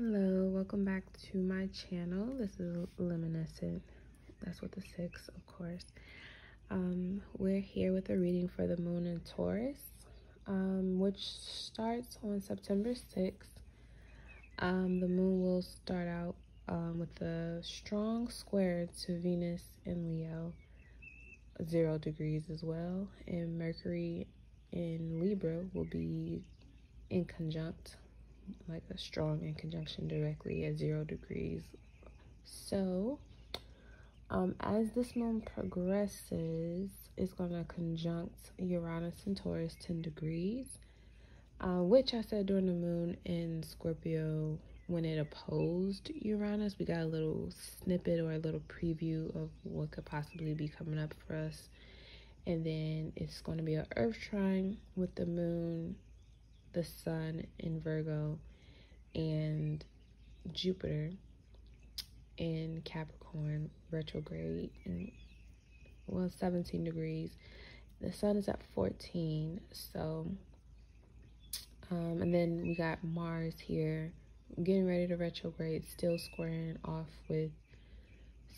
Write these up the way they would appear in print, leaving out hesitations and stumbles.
Hello, welcome back to my channel. This is Luminescent. That's with the 6, of course. We're here with a reading for the moon in Taurus, which starts on September 6th. The moon will start out with a strong square to Venus in Leo, 0 degrees as well, and Mercury in Libra will be in conjunct, like a strong in conjunction directly at 0 degrees. So as this moon progresses, it's going to conjunct Uranus and Taurus 10 degrees, which I said during the moon in Scorpio when it opposed Uranus. We got a little snippet or a little preview of what could possibly be coming up for us. And then it's going to be an Earth trine with the moon, the sun in Virgo, and Jupiter in Capricorn retrograde, and 17 degrees. The sun is at 14. So and then we got Mars here getting ready to retrograde, still squaring off with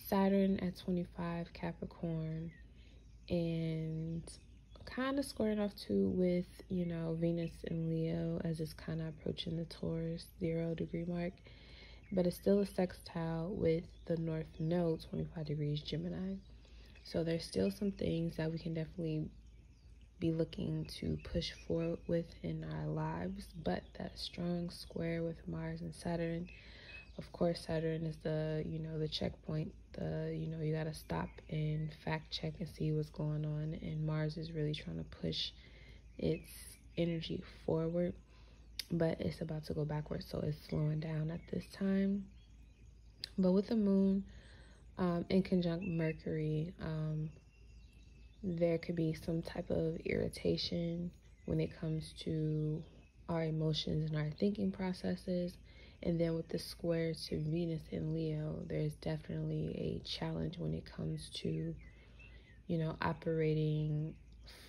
Saturn at 25 Capricorn, and kind of squaring off too with, Venus in Leo as it's kind of approaching the Taurus 0 degree mark. But it's still a sextile with the North Node, 25 degrees Gemini. So there's still some things that we can definitely be looking to push forward with in our lives. But that strong square with Mars and Saturn, of course, Saturn is the, the checkpoint. You got to stop and fact check and see what's going on. And Mars is really trying to push its energy forward, but it's about to go backwards, so it's slowing down at this time. But with the moon in conjunct Mercury, there could be some type of irritation when it comes to our emotions and our thinking processes. And then with the square to Venus in Leo, there's definitely a challenge when it comes to, operating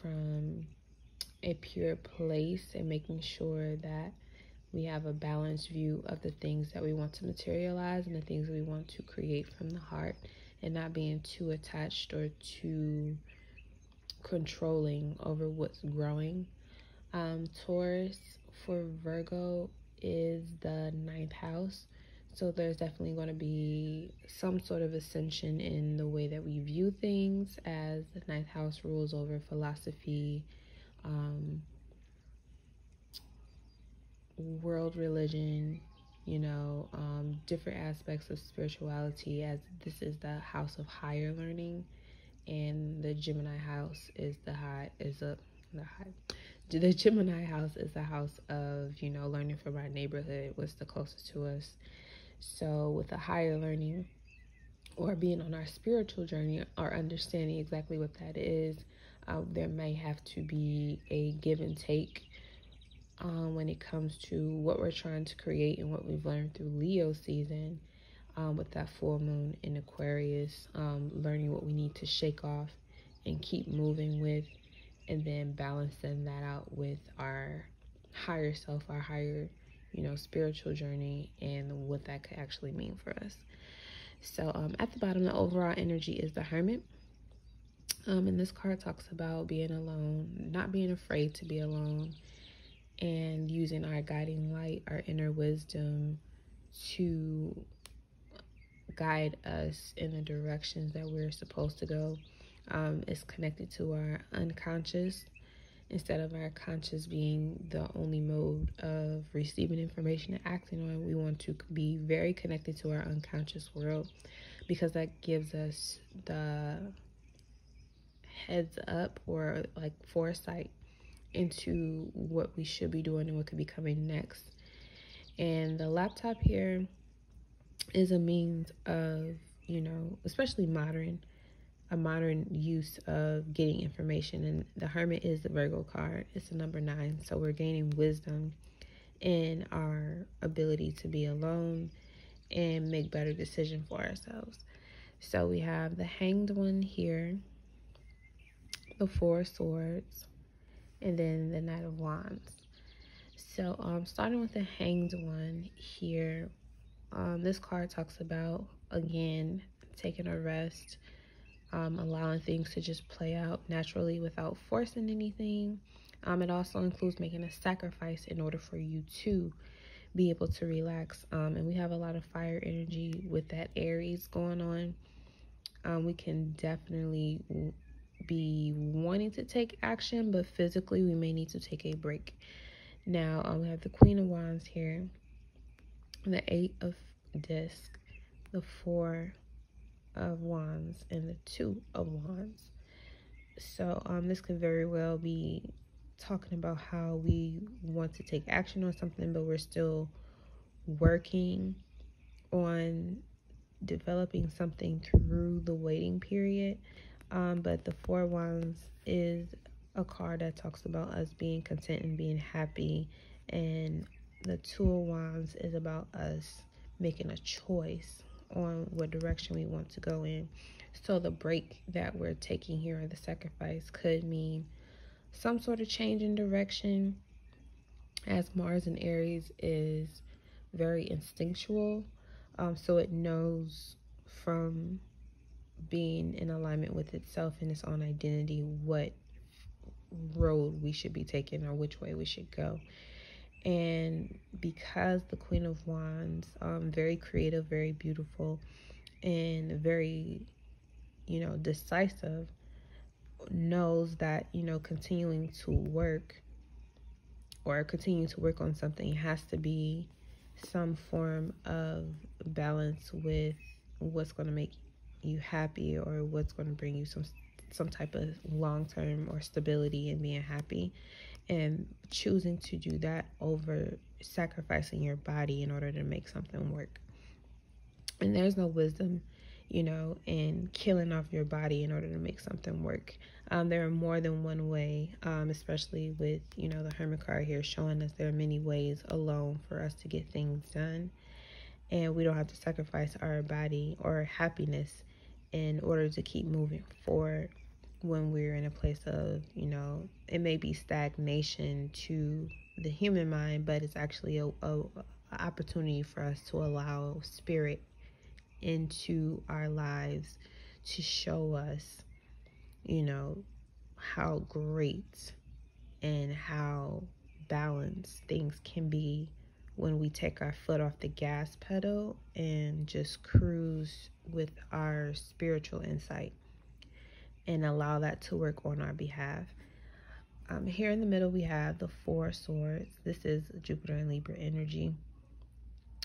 from a pure place and making sure that we have a balanced view of the things that we want to materialize and the things we want to create from the heart, and not being too attached or too controlling over what's growing. Taurus for Virgo is the 9th house, so there's definitely going to be some sort of ascension in the way that we view things, as the 9th house rules over philosophy, world religion, different aspects of spirituality, as this is the house of higher learning, and the Gemini house is the Gemini house is the house of, learning from our neighborhood, what's the closest to us. So with a higher learning or being on our spiritual journey or understanding exactly what that is, there may have to be a give and take when it comes to what we're trying to create and what we've learned through Leo season, with that full moon in Aquarius, learning what we need to shake off and keep moving with, and then balancing that out with our higher self, our higher, spiritual journey, and what that could actually mean for us. So at the bottom, the overall energy is the Hermit. And this card talks about being alone, not being afraid to be alone, and using our guiding light, our inner wisdom, to guide us in the directions that we're supposed to go. It's connected to our unconscious instead of our conscious being the only mode of receiving information and acting on. We want to be very connected to our unconscious world, because that gives us the heads up, or like foresight into what we should be doing and what could be coming next. And the laptop here is a means of, especially a modern use of getting information. And the Hermit is the Virgo card. It's the number 9. So we're gaining wisdom in our ability to be alone and make better decisions for ourselves. So we have the Hanged One here, the Four of Swords, and then the Knight of Wands. So starting with the Hanged One here, This card talks about, again, taking a rest, allowing things to just play out naturally without forcing anything. It also includes making a sacrifice in order for you to be able to relax. And we have a lot of fire energy with that Aries going on. We can definitely be wanting to take action, but physically we may need to take a break. Now, we have the Queen of Wands here, the Eight of Discs, the Four of Wands, and the Two of Wands. So this could very well be talking about how we want to take action on something, but we're still working on developing something through the waiting period. But the Four of Wands is a card that talks about us being content and being happy, and the Two of Wands is about us making a choice on what direction we want to go in. So the break that we're taking here, or the sacrifice, could mean some sort of change in direction, as Mars in Aries is very instinctual. So it knows from being in alignment with itself and its own identity what road we should be taking or which way we should go. And because the Queen of Wands, very creative, very beautiful, and very, decisive, knows that, continuing to work on something has to be some form of balance with what's going to make you happy, or what's going to bring you some type of long-term or stability in being happy, and choosing to do that over sacrificing your body in order to make something work. And there's no wisdom, in killing off your body in order to make something work. There are more than one way, especially with, the Hermit card here showing us there are many ways alone for us to get things done. And we don't have to sacrifice our body or happiness in order to keep moving forward when we're in a place of, it may be stagnation to the human mind, but it's actually a opportunity for us to allow spirit into our lives to show us, how great and how balanced things can be when we take our foot off the gas pedal and just cruise with our spiritual insight and allow that to work on our behalf. Here in the middle, we have the Four of Swords. This is Jupiter and Libra energy.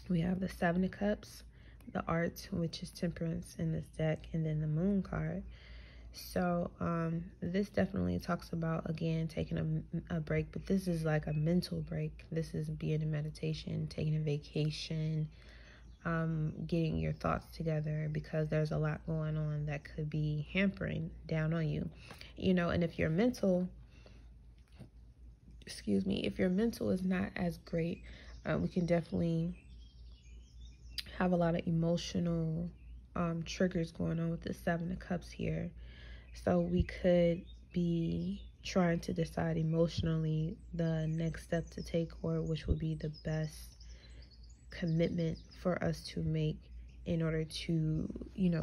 We have the Seven of Cups, the Arts, which is Temperance in this deck, and then the Moon card. So this definitely talks about, again, taking a break, but this is like a mental break. This is being in meditation, taking a vacation, getting your thoughts together, because there's a lot going on that could be hampering down on you, and if your mental is not as great, we can definitely have a lot of emotional triggers going on with the Seven of Cups here. So we could be trying to decide emotionally the next step to take, or which would be the best commitment for us to make in order to,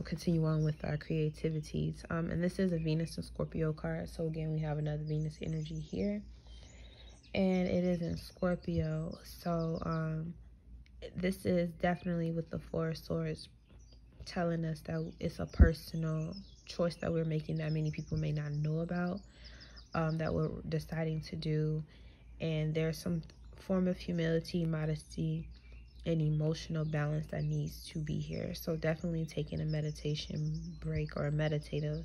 continue on with our creativities. And this is a Venus and Scorpio card. So again, we have another Venus energy here, and it is in Scorpio. So this is definitely, with the Four of Swords, telling us that it's a personal choice that we're making that many people may not know about, that we're deciding to do. And there's some form of humility, modesty, and emotional balance that needs to be here. So definitely taking a meditation break or a meditative,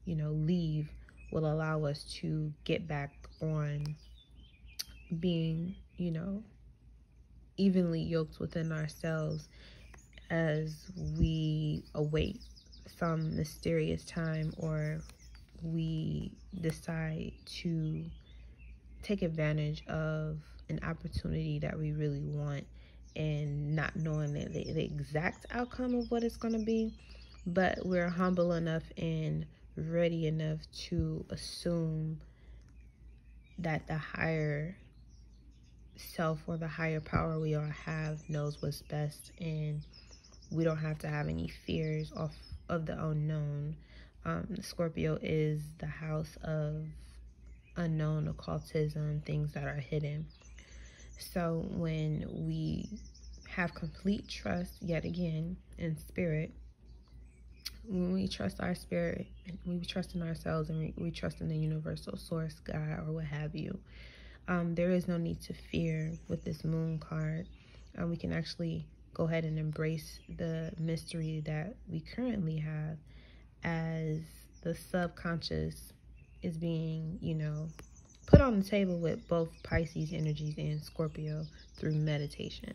leave will allow us to get back on being, evenly yoked within ourselves as we await some mysterious time, or we decide to take advantage of an opportunity that we really want, and not knowing the exact outcome of what it's going to be, but we're humble enough and ready enough to assume that the higher self or the higher power we all have knows what's best, and we don't have to have any fears of the unknown. Scorpio is the house of unknown, occultism, things that are hidden. So when we have complete trust, yet again, in spirit, when we trust our spirit, we trust in ourselves, and we trust in the universal source, God, or what have you, there is no need to fear with this moon card. We can actually go ahead and embrace the mystery that we currently have, as the subconscious is being, put on the table with both Pisces energies and Scorpio through meditation.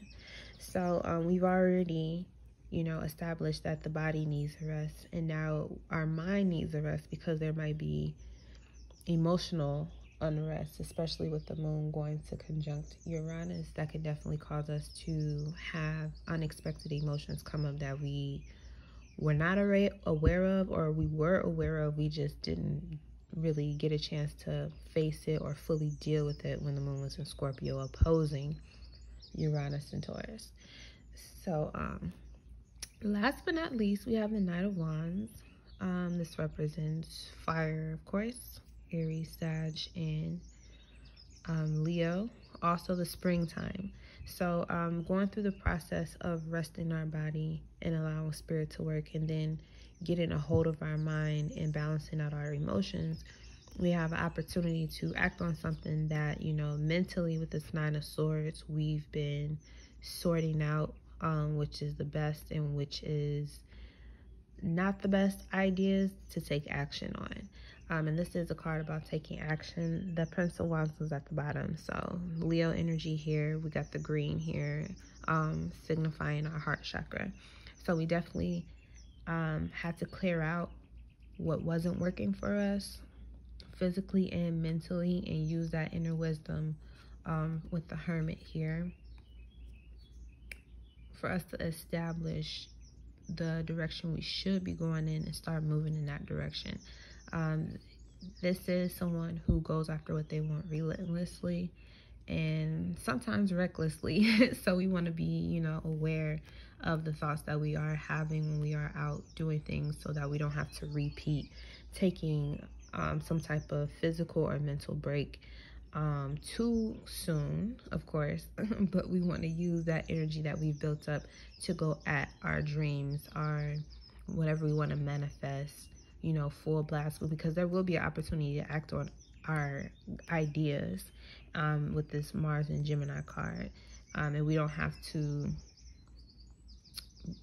So we've already, established that the body needs a rest, and now our mind needs a rest, because there might be emotional unrest, especially with the moon going to conjunct Uranus. That could definitely cause us to have unexpected emotions come up that we were not aware of, or we were aware of, we just didn't really get a chance to face it or fully deal with it when the moon was in Scorpio opposing Uranus and Taurus. So last but not least, we have the Knight of Wands. This represents fire, of course, Aries, Sag, and Leo. Also the springtime. So going through the process of resting our body and allowing spirit to work, and then getting a hold of our mind and balancing out our emotions, we have an opportunity to act on something that, mentally, with this Nine of Swords, we've been sorting out, which is the best and which is not the best ideas to take action on. And this is a card about taking action. The Prince of Wands was at the bottom. So Leo energy here. We got the green here, signifying our heart chakra. So we definitely had to clear out what wasn't working for us physically and mentally, and use that inner wisdom with the Hermit here for us to establish the direction we should be going in and start moving in that direction. This is someone who goes after what they want relentlessly and sometimes recklessly. So we want to be, aware of the thoughts that we are having when we are out doing things, so that we don't have to repeat taking some type of physical or mental break too soon, of course. But we want to use that energy that we've built up to go at our dreams, our whatever we want to manifest, full blast, because there will be an opportunity to act on our ideas with this Mars and Gemini card, and we don't have to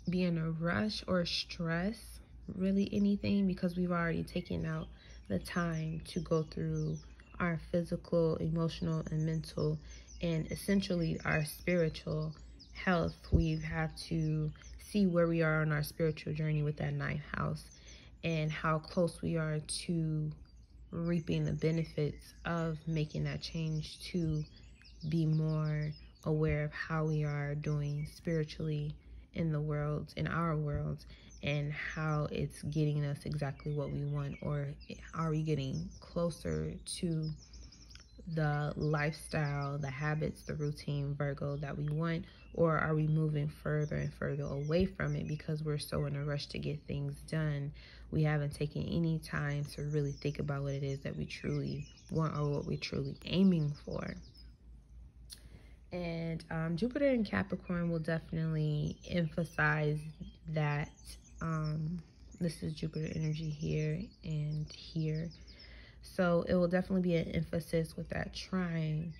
be in a rush or stress really anything, because we've already taken out the time to go through our physical, emotional, and mental, and essentially our spiritual health. We've had to see where we are on our spiritual journey with that ninth house, and how close we are to reaping the benefits of making that change to be more aware of how we are doing spiritually in the world, in our world, and how it's getting us exactly what we want, or are we getting closer to the lifestyle, the habits, the routine, Virgo, that we want, or are we moving further and further away from it because we're so in a rush to get things done? We haven't taken any time to really think about what it is that we truly want, or what we're truly aiming for. And Jupiter in Capricorn will definitely emphasize that. This is Jupiter energy here and here. So it will definitely be an emphasis with that trine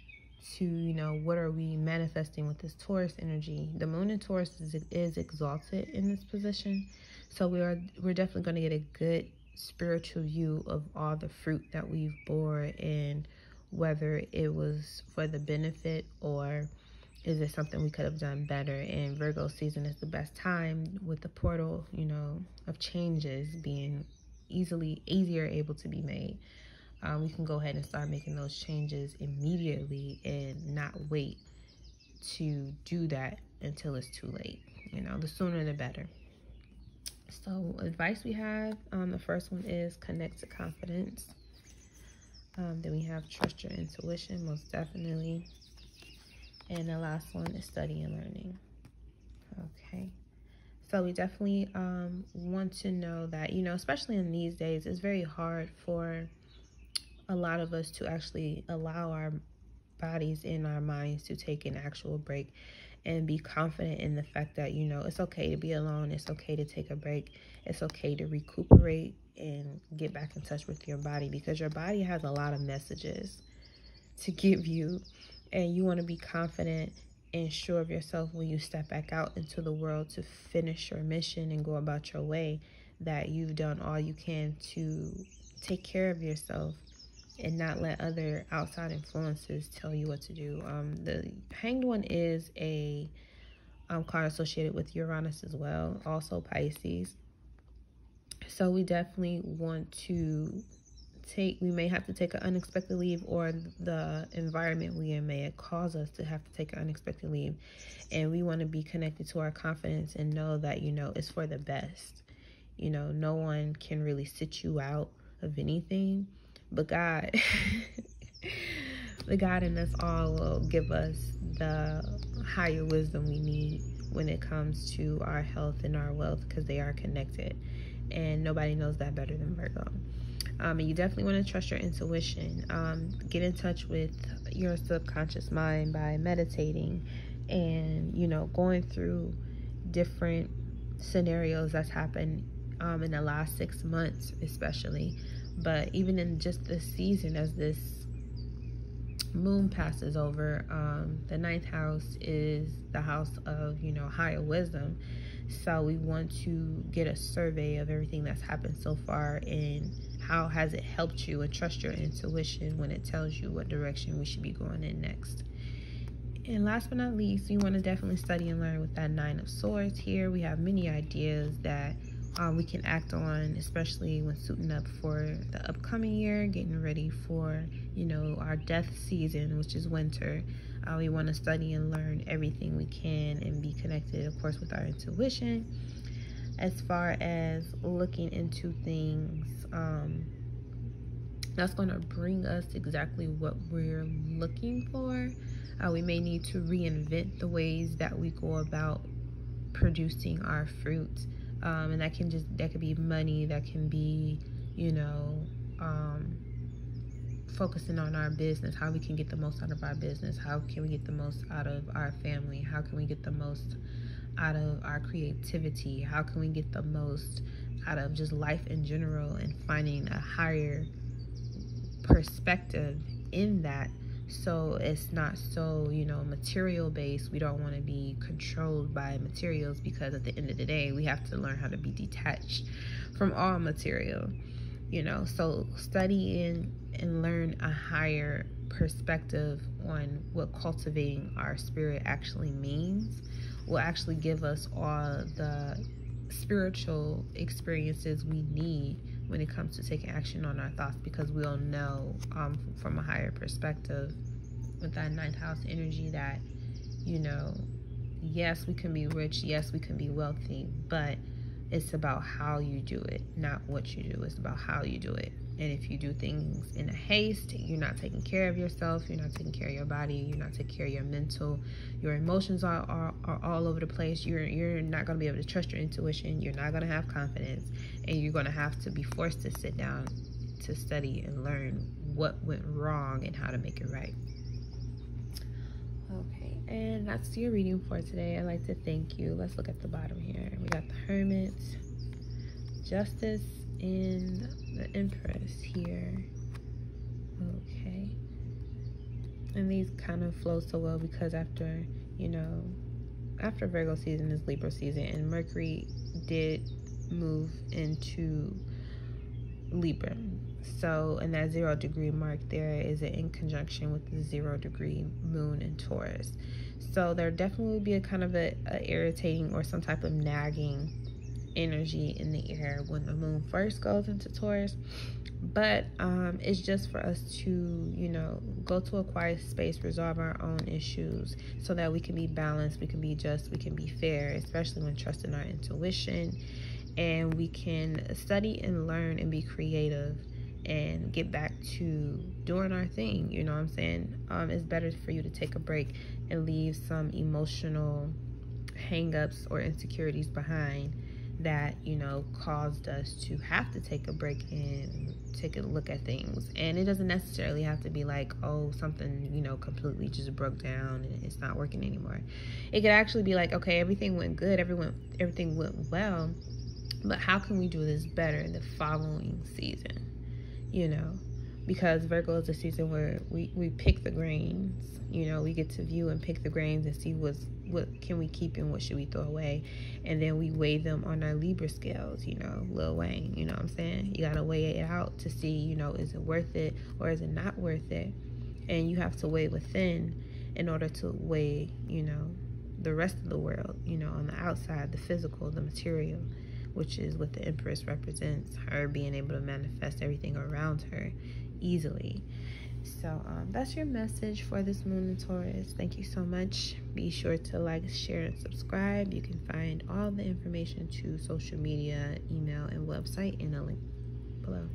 to, what are we manifesting with this Taurus energy? The moon in Taurus is exalted in this position. So we're definitely going to get a good spiritual view of all the fruit that we've bore, and whether it was for the benefit, or is it something we could have done better. And Virgo season is the best time, with the portal, of changes being easier able to be made. We can go ahead and start making those changes immediately, and not wait to do that until it's too late. The sooner the better. So advice we have, the first one is connect to confidence. Then we have trust your intuition, most definitely. And the last one is study and learning. Okay. So we definitely want to know that, you know, especially in these days, it's very hard for a lot of us to actually allow our bodies and our minds to take an actual break and be confident in the fact that, you know, it's okay to be alone. It's okay to take a break. It's okay to recuperate and get back in touch with your body, because your body has a lot of messages to give you, and you want to be confident and sure of yourself when you step back out into the world to finish your mission and go about your way, that you've done all you can to take care of yourself and not let other outside influences tell you what to do. The Hanged One is a card associated with Uranus as well, also Pisces. So we definitely want to we may have to take an unexpected leave, or the environment we in may cause us to have to take an unexpected leave, and we want to be connected to our confidence and know that, you know, it's for the best. You know, no one can really sit you out of anything but God. The God in us all will give us the higher wisdom we need when it comes to our health and our wealth, because they are connected, and nobody knows that better than Virgo. And you definitely want to trust your intuition. Get in touch with your subconscious mind by meditating and, you know, going through different scenarios that's happened in the last 6 months especially. But even in just this season, as this moon passes over, the 9th house is the house of, you know, higher wisdom. So we want to get a survey of everything that's happened so far and how has it helped you, and trust your intuition when it tells you what direction we should be going in next. And last but not least, you want to definitely study and learn with that 9 of Swords here. We have many ideas that we can act on, especially when suiting up for the upcoming year, getting ready for, you know, our death season, which is winter. We want to study and learn everything we can and be connected, of course, with our intuition. As far as looking into things, that's going to bring us exactly what we're looking for. We may need to reinvent the ways that we go about producing our fruit. And that could be money, that can be, you know, focusing on our business, how we can get the most out of our business, how can we get the most out of our family, how can we get the most out of our creativity, how can we get the most out of just life in general, and finding a higher perspective in that, so it's not so, you know, material based. We don't want to be controlled by materials, because at the end of the day, we have to learn how to be detached from all material, you know. So study and learn a higher perspective on what cultivating our spirit actually means will actually give us all the spiritual experiences we need when it comes to taking action on our thoughts, because we'll know from a higher perspective with that 9th house energy that, you know, yes, we can be rich, yes, we can be wealthy, but it's about how you do it, not what you do. It's about how you do it. And if you do things in a haste, you're not taking care of yourself, you're not taking care of your body, you're not taking care of your mental, your emotions are all over the place. You're not going to be able to trust your intuition, you're not going to have confidence, and you're going to have to be forced to sit down to study and learn what went wrong and how to make it right. Okay, and that's your reading for today. I'd like to thank you. Let's look at the bottom here. We got the Hermit, Justice, and the Empress here. Okay, and these kind of flow so well because after, you know, after Virgo season is Libra season, and Mercury did move into Libra. So, and that 0 degree mark there is in conjunction with the 0 degree moon in Taurus. So there definitely would be a kind of a irritating or some type of nagging energy in the air when the moon first goes into Taurus. But it's just for us to, you know, go to a quiet space, resolve our own issues so that we can be balanced, we can be just, we can be fair, especially when trusting our intuition. And we can study and learn and be creative and get back to doing our thing. You know what I'm saying? It's better for you to take a break and leave some emotional hang-ups or insecurities behind that, you know, caused us to have to take a break and take a look at things. And it doesn't necessarily have to be like, oh, something, you know, completely just broke down and it's not working anymore. It could actually be like, okay, everything went good, everything went well, but how can we do this better the following season? You know, because Virgo is a season where we pick the grains. You know, we get to view and pick the grains and see what can we keep and what should we throw away, and then we weigh them on our Libra scales. You know, Lil Wayne, you know what I'm saying? You gotta weigh it out to see, you know, is it worth it or is it not worth it? And you have to weigh within in order to weigh, you know, the rest of the world, you know, on the outside, the physical, the material, which is what the Empress represents, her being able to manifest everything around her easily. So that's your message for this moon in Taurus. Thank you so much. Be sure to like, share, and subscribe. You can find all the information to social media, email, and website in the link below.